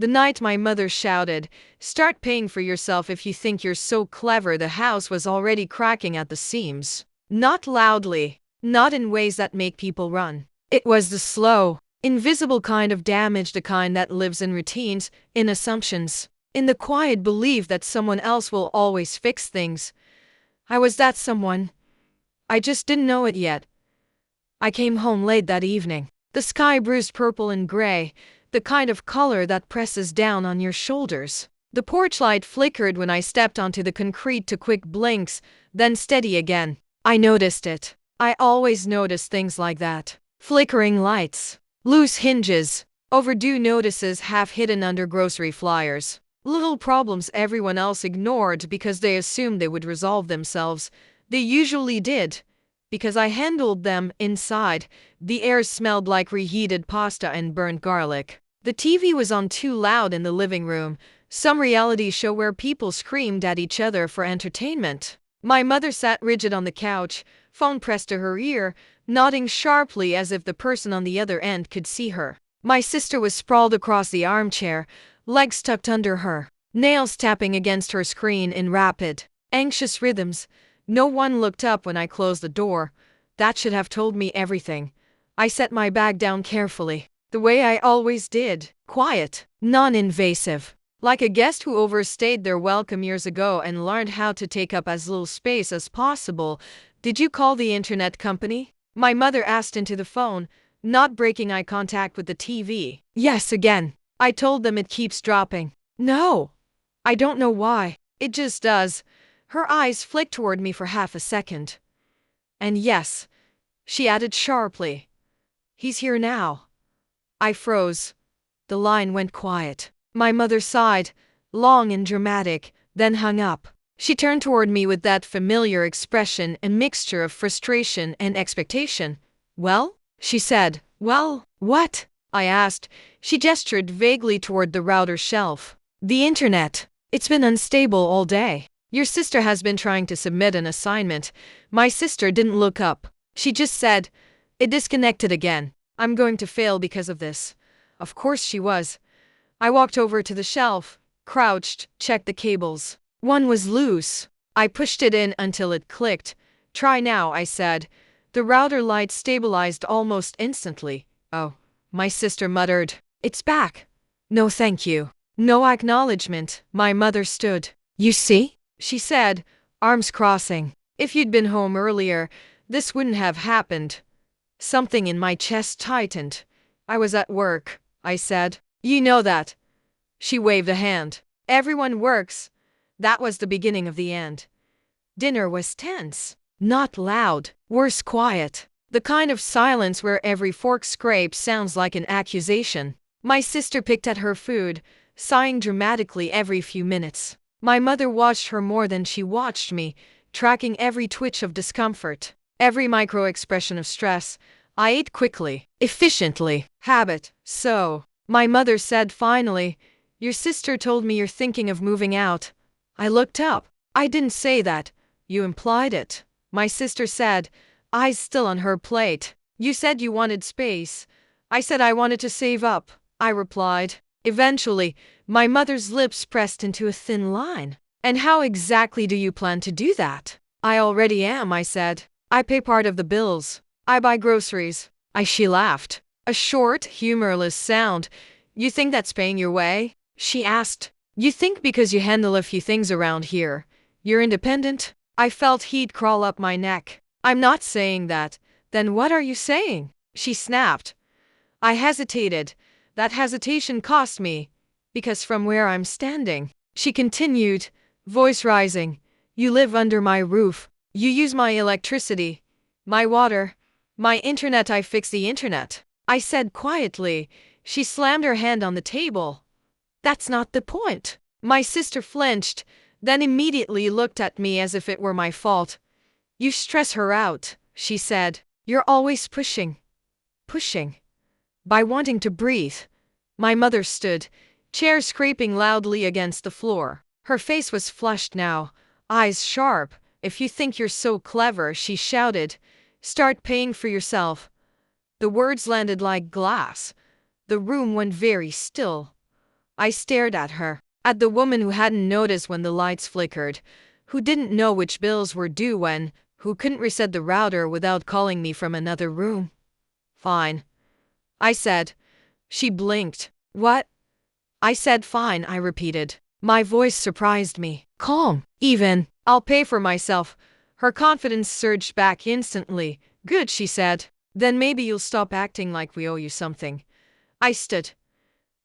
The night my mother shouted, "Start paying for yourself if you think you're so clever," the house was already cracking at the seams. Not loudly, not in ways that make people run. It was the slow, invisible kind of damage, the kind that lives in routines, in assumptions, in the quiet belief that someone else will always fix things. I was that someone. I just didn't know it yet. I came home late that evening. The sky bruised purple and gray, the kind of color that presses down on your shoulders. The porch light flickered when I stepped onto the concrete to quick blinks, then steady again. I noticed it. I always notice things like that. Flickering lights, loose hinges, overdue notices half hidden under grocery flyers. Little problems everyone else ignored because they assumed they would resolve themselves. They usually did. Because I handled them. Inside, the air smelled like reheated pasta and burnt garlic. The TV was on too loud in the living room, some reality show where people screamed at each other for entertainment. My mother sat rigid on the couch, phone pressed to her ear, nodding sharply as if the person on the other end could see her. My sister was sprawled across the armchair, legs tucked under her, nails tapping against her screen in rapid, anxious rhythms. No one looked up when I closed the door. That should have told me everything. I set my bag down carefully, the way I always did, quiet, non-invasive, like a guest who overstayed their welcome years ago and learned how to take up as little space as possible. "Did you call the internet company?" My mother asked into the phone, not breaking eye contact with the TV. "Yes, again. I told them it keeps dropping." "No. I don't know why. It just does." Her eyes flicked toward me for half a second. "And yes," she added sharply, "he's here now." I froze. The line went quiet. My mother sighed, long and dramatic, then hung up. She turned toward me with that familiar expression, a mixture of frustration and expectation. "Well?" she said. "Well, what?" I asked. She gestured vaguely toward the router shelf. "The internet. It's been unstable all day. Your sister has been trying to submit an assignment." My sister didn't look up. She just said, "It disconnected again. I'm going to fail because of this." Of course she was. I walked over to the shelf, crouched, checked the cables. One was loose. I pushed it in until it clicked. "Try now," I said. The router light stabilized almost instantly. "Oh," my sister muttered. "It's back." No thank you. No acknowledgement. My mother stood. "You see?" she said, arms crossing. "If you'd been home earlier, this wouldn't have happened." Something in my chest tightened. "I was at work," I said. "You know that." She waved a hand. "Everyone works." That was the beginning of the end. Dinner was tense. Not loud. Worse, quiet. The kind of silence where every fork scrape sounds like an accusation. My sister picked at her food, sighing dramatically every few minutes. My mother watched her more than she watched me, tracking every twitch of discomfort, every micro-expression of stress. I ate quickly, efficiently. "Habit." "So," my mother said finally, "your sister told me you're thinking of moving out." I looked up. "I didn't say that." "You implied it," my sister said, eyes still on her plate. "You said you wanted space." "I said I wanted to save up," I replied. Eventually, my mother's lips pressed into a thin line. "And how exactly do you plan to do that?" "I already am," I said. "I pay part of the bills. I buy groceries." She laughed. A short, humorless sound. "You think that's paying your way?" she asked. "You think because you handle a few things around here, you're independent?" I felt heat crawl up my neck. "I'm not saying that." "Then what are you saying?" she snapped. I hesitated. That hesitation cost me. "Because from where I'm standing," she continued, voice rising, "you live under my roof. You use my electricity, my water, my internet. I fix the internet." I said quietly. She slammed her hand on the table. "That's not the point." My sister flinched, then immediately looked at me as if it were my fault. "You stress her out," she said. "You're always pushing. Pushing. By wanting to breathe." My mother stood, chair scraping loudly against the floor. Her face was flushed now, eyes sharp. "If you think you're so clever," she shouted, "start paying for yourself." The words landed like glass. The room went very still. I stared at her, at the woman who hadn't noticed when the lights flickered, who didn't know which bills were due when, who couldn't reset the router without calling me from another room. Fine, I said. She blinked. What? I said fine, I repeated. My voice surprised me. Calm, even. I'll pay for myself. Her confidence surged back instantly. Good, she said. Then maybe you'll stop acting like we owe you something. I stood.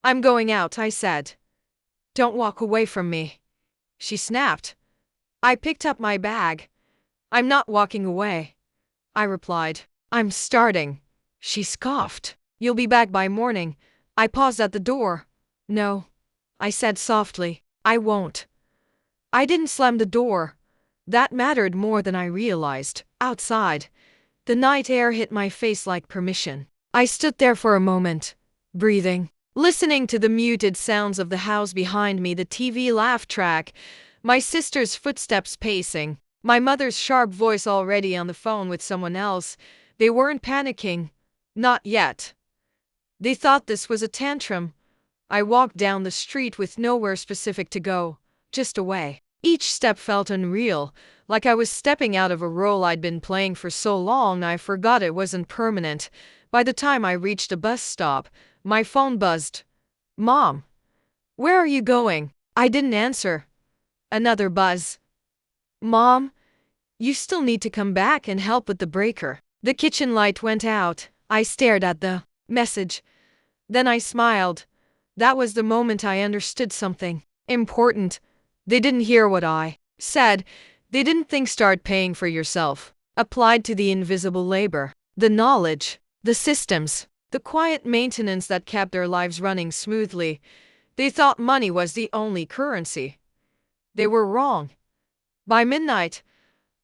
I'm going out, I said. Don't walk away from me. She snapped. I picked up my bag. I'm not walking away, I replied. I'm starting. She scoffed. You'll be back by morning. I paused at the door. No, I said softly. I won't. I didn't slam the door. That mattered more than I realized. Outside, the night air hit my face like permission. I stood there for a moment, breathing, listening to the muted sounds of the house behind me, the TV laugh track, my sister's footsteps pacing, my mother's sharp voice already on the phone with someone else. They weren't panicking. Not yet. They thought this was a tantrum. I walked down the street with nowhere specific to go, just away. Each step felt unreal, like I was stepping out of a role I'd been playing for so long I forgot it wasn't permanent. By the time I reached a bus stop, my phone buzzed. Mom, where are you going? I didn't answer. Another buzz. Mom, you still need to come back and help with the breaker. The kitchen light went out. I stared at the message. Then I smiled. That was the moment I understood something important. They didn't hear what I said. They didn't think start paying for yourself applied to the invisible labor, the knowledge, the systems, the quiet maintenance that kept their lives running smoothly. They thought money was the only currency. They were wrong. By midnight,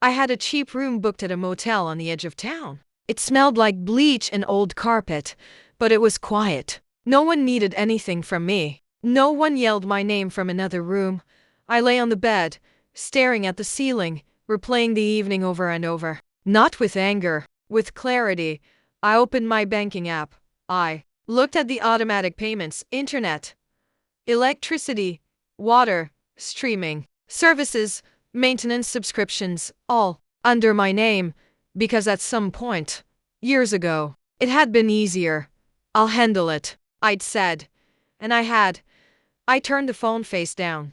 I had a cheap room booked at a motel on the edge of town. It smelled like bleach and old carpet, but it was quiet. No one needed anything from me. No one yelled my name from another room. I lay on the bed, staring at the ceiling, replaying the evening over and over. Not with anger, with clarity. I opened my banking app. I looked at the automatic payments, internet, electricity, water, streaming, services, maintenance subscriptions, all under my name, because at some point, years ago, it had been easier. I'll handle it, I'd said. And I had. I turned the phone face down.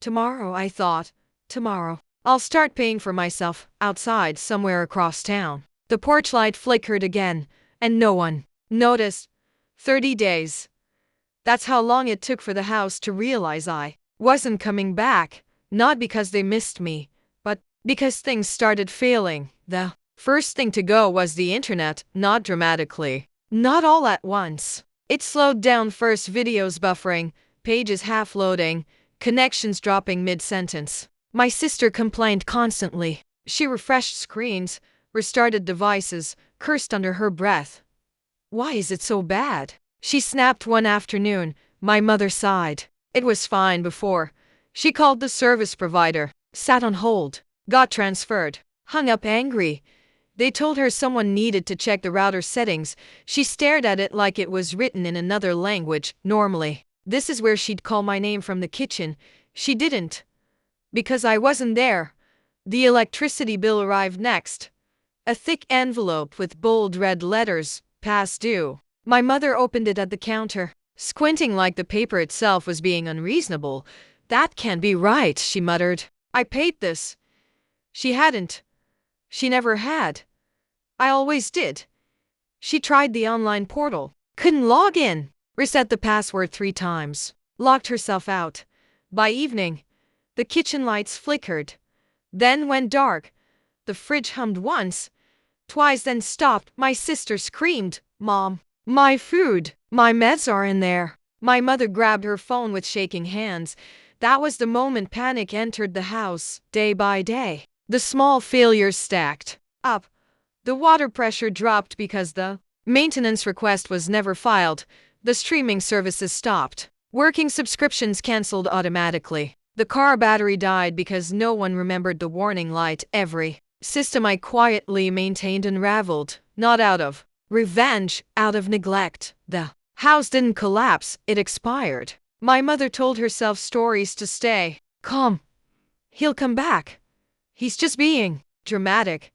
Tomorrow, I thought. Tomorrow. I'll start paying for myself, outside, somewhere across town. The porch light flickered again, and no one noticed. 30 days. That's how long it took for the house to realize I wasn't coming back, not because they missed me, but because things started failing. The first thing to go was the internet, not dramatically. Not all at once. It slowed down first, videos buffering, pages half-loading, connections dropping mid-sentence. My sister complained constantly. She refreshed screens, restarted devices, cursed under her breath. Why is it so bad? She snapped one afternoon. My mother sighed. It was fine before. She called the service provider, sat on hold, got transferred, hung up angry. They told her someone needed to check the router settings. She stared at it like it was written in another language. Normally, this is where she'd call my name from the kitchen. She didn't. Because I wasn't there. The electricity bill arrived next. A thick envelope with bold red letters, past due. My mother opened it at the counter, squinting like the paper itself was being unreasonable. That can't be right, she muttered. I paid this. She hadn't. She never had. I always did. She tried the online portal. Couldn't log in. Reset the password 3 times. Locked herself out. By evening, the kitchen lights flickered. Then went dark. The fridge hummed once, twice, then stopped. My sister screamed, Mom, my food, my meds are in there. My mother grabbed her phone with shaking hands. That was the moment panic entered the house. Day by day, the small failures stacked up. The water pressure dropped because the maintenance request was never filed. The streaming services stopped. Working subscriptions canceled automatically. The car battery died because no one remembered the warning light. Every system I quietly maintained unraveled, not out of revenge, out of neglect. The house didn't collapse, it expired. My mother told herself stories to stay calm. He'll come back. He's just being dramatic.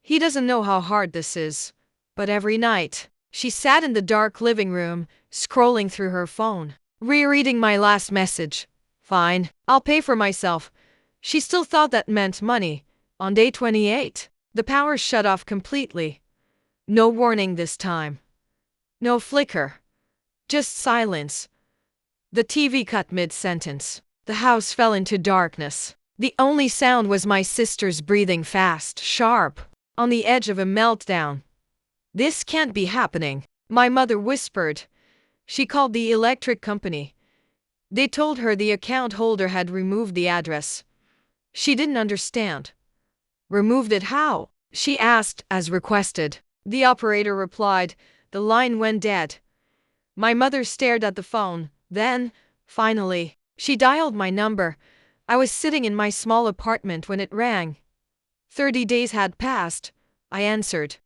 He doesn't know how hard this is. But every night, she sat in the dark living room, scrolling through her phone, rereading my last message. Fine, I'll pay for myself. She still thought that meant money. On day 28, the power shut off completely. No warning this time. No flicker. Just silence. The TV cut mid-sentence. The house fell into darkness. The only sound was my sister's breathing fast, sharp, on the edge of a meltdown. This can't be happening, my mother whispered. She called the electric company. They told her the account holder had removed the address. She didn't understand. Removed it how? She asked, as requested. The operator replied. The line went dead. My mother stared at the phone. Then, finally, she dialed my number. I was sitting in my small apartment when it rang. 30 days had passed. I answered.